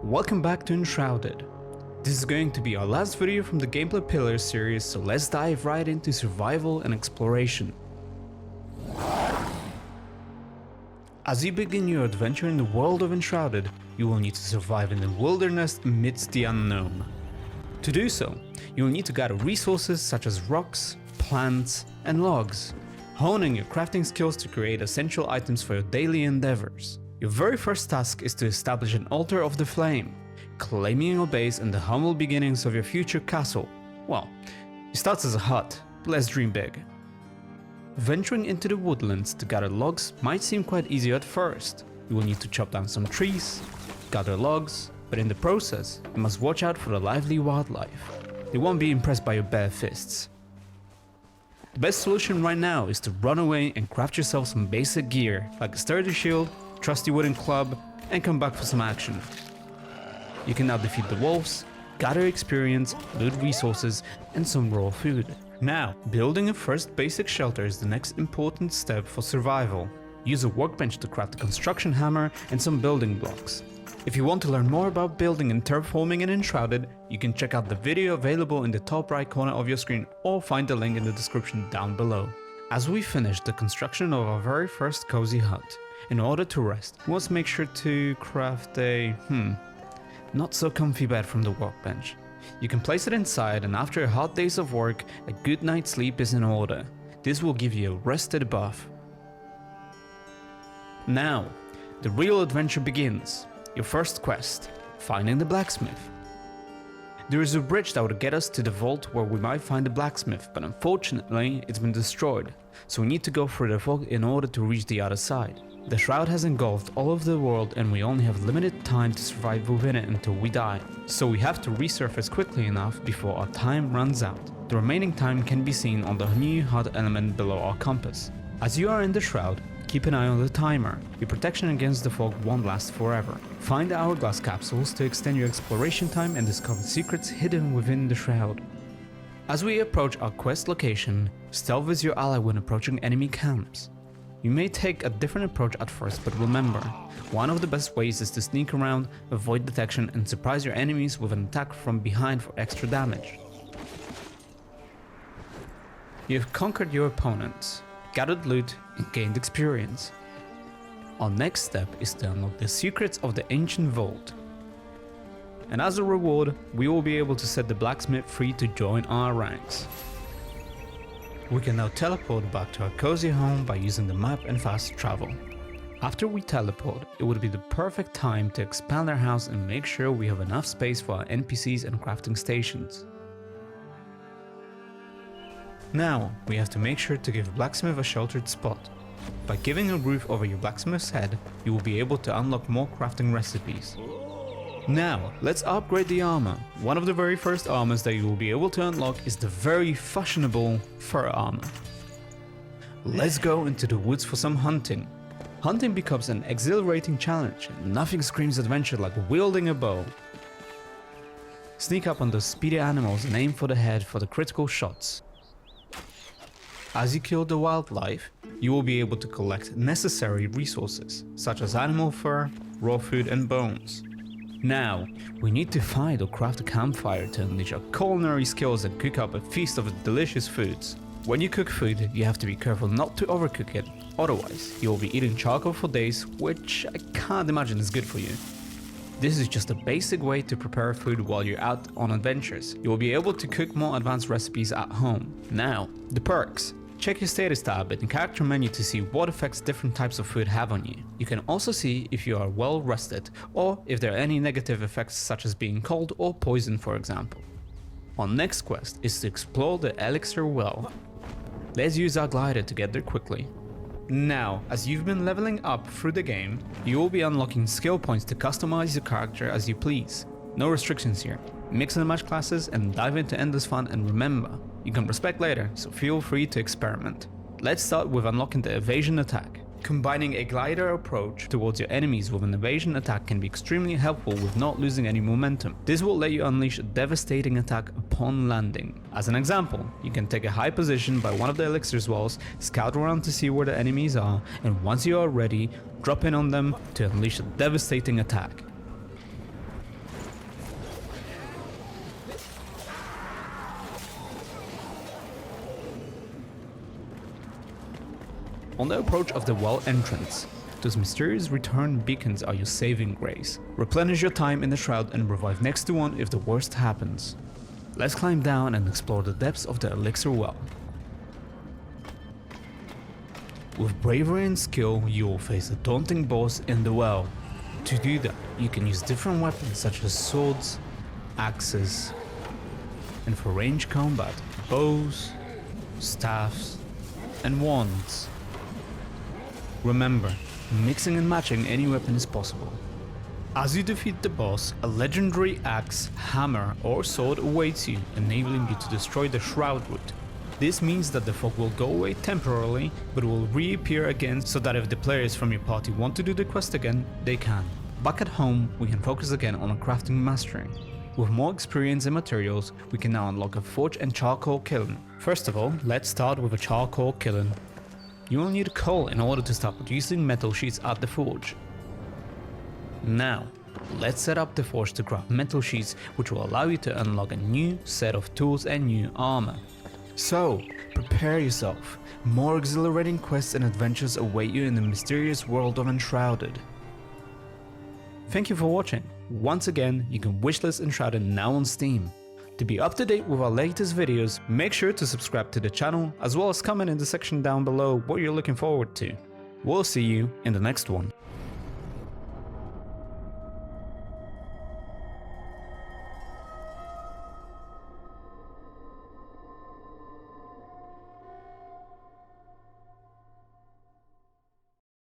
Welcome back to Enshrouded. This is going to be our last video from the Gameplay Pillars series, so let's dive right into survival and exploration. As you begin your adventure in the world of Enshrouded, you will need to survive in the wilderness amidst the unknown. To do so, you will need to gather resources such as rocks, plants, and logs, honing your crafting skills to create essential items for your daily endeavors. Your very first task is to establish an altar of the flame, claiming your base and the humble beginnings of your future castle. Well, it starts as a hut, but let's dream big. Venturing into the woodlands to gather logs might seem quite easy at first. You will need to chop down some trees, gather logs, but in the process, you must watch out for the lively wildlife. They won't be impressed by your bare fists. The best solution right now is to run away and craft yourself some basic gear, like a sturdy shield, trusty wooden club, and come back for some action. You can now defeat the wolves, gather experience, loot resources, and some raw food. Now, building a first basic shelter is the next important step for survival. Use a workbench to craft a construction hammer and some building blocks. If you want to learn more about building and terraforming in Enshrouded, you can check out the video available in the top right corner of your screen or find the link in the description down below. As we finish the construction of our very first cozy hut, in order to rest, we must make sure to craft a not so comfy bed from the workbench. You can place it inside, and after a hot days of work, a good night's sleep is in order. This will give you a rested buff. Now, the real adventure begins. Your first quest, finding the blacksmith. There is a bridge that would get us to the vault where we might find the blacksmith, but unfortunately it's been destroyed, so we need to go through the fog in order to reach the other side. The Shroud has engulfed all of the world and we only have limited time to survive within it until we die, so we have to resurface quickly enough before our time runs out. The remaining time can be seen on the new HUD element below our compass. As you are in the Shroud, keep an eye on the timer. Your protection against the fog won't last forever. Find the hourglass capsules to extend your exploration time and discover secrets hidden within the Shroud. As we approach our quest location, stealth is your ally when approaching enemy camps. You may take a different approach at first, but remember, one of the best ways is to sneak around, avoid detection, and surprise your enemies with an attack from behind for extra damage. You have conquered your opponents, gathered loot, and gained experience. Our next step is to unlock the secrets of the ancient vault. And as a reward, we will be able to set the blacksmith free to join our ranks. We can now teleport back to our cozy home by using the map and fast travel. After we teleport, it would be the perfect time to expand our house and make sure we have enough space for our NPCs and crafting stations. Now, we have to make sure to give Blacksmith a sheltered spot. By giving a roof over your blacksmith's head, you will be able to unlock more crafting recipes. Now, let's upgrade the armor. One of the very first armors that you will be able to unlock is the very fashionable fur armor. Let's go into the woods for some hunting. Hunting becomes an exhilarating challenge, and nothing screams adventure like wielding a bow. Sneak up on those speedy animals and aim for the head for the critical shots. As you kill the wildlife, you will be able to collect necessary resources, such as animal fur, raw food, and bones. Now, we need to find or craft a campfire to unleash our culinary skills and cook up a feast of delicious foods. When you cook food, you have to be careful not to overcook it, otherwise you will be eating charcoal for days, which I can't imagine is good for you. This is just a basic way to prepare food while you're out on adventures. You will be able to cook more advanced recipes at home. Now, the perks. Check your status tab in the character menu to see what effects different types of food have on you. You can also see if you are well rested, or if there are any negative effects such as being cold or poisoned, for example. Our next quest is to explore the Elixir Well. Let's use our glider to get there quickly. Now, as you've been leveling up through the game, you will be unlocking skill points to customize your character as you please. No restrictions here. Mix and match classes and dive into endless fun, and remember, you can respec later, so feel free to experiment. Let's start with unlocking the evasion attack. Combining a glider approach towards your enemies with an evasion attack can be extremely helpful with not losing any momentum. This will let you unleash a devastating attack upon landing. As an example, you can take a high position by one of the elixir's walls, scout around to see where the enemies are, and once you are ready, drop in on them to unleash a devastating attack. On the approach of the well entrance, those mysterious return beacons are your saving grace. Replenish your time in the Shroud and revive next to one if the worst happens. Let's climb down and explore the depths of the Elixir Well. With bravery and skill, you will face a daunting boss in the well. To do that, you can use different weapons such as swords, axes, and for range combat, bows, staffs, and wands. Remember, mixing and matching any weapon is possible. As you defeat the boss, a legendary axe, hammer, or sword awaits you, enabling you to destroy the Shroud root. This means that the fog will go away temporarily, but will reappear again so that if the players from your party want to do the quest again, they can. Back at home, we can focus again on our crafting mastering. With more experience and materials, we can now unlock a forge and charcoal kiln. First of all, let's start with a charcoal kiln. You will need coal in order to start producing metal sheets at the forge. Now, let's set up the forge to craft metal sheets, which will allow you to unlock a new set of tools and new armor. So, prepare yourself. More exhilarating quests and adventures await you in the mysterious world of Enshrouded. Thank you for watching. Once again, you can wishlist Enshrouded now on Steam. To be up to date with our latest videos, make sure to subscribe to the channel, as well as comment in the section down below what you're looking forward to. We'll see you in the next one.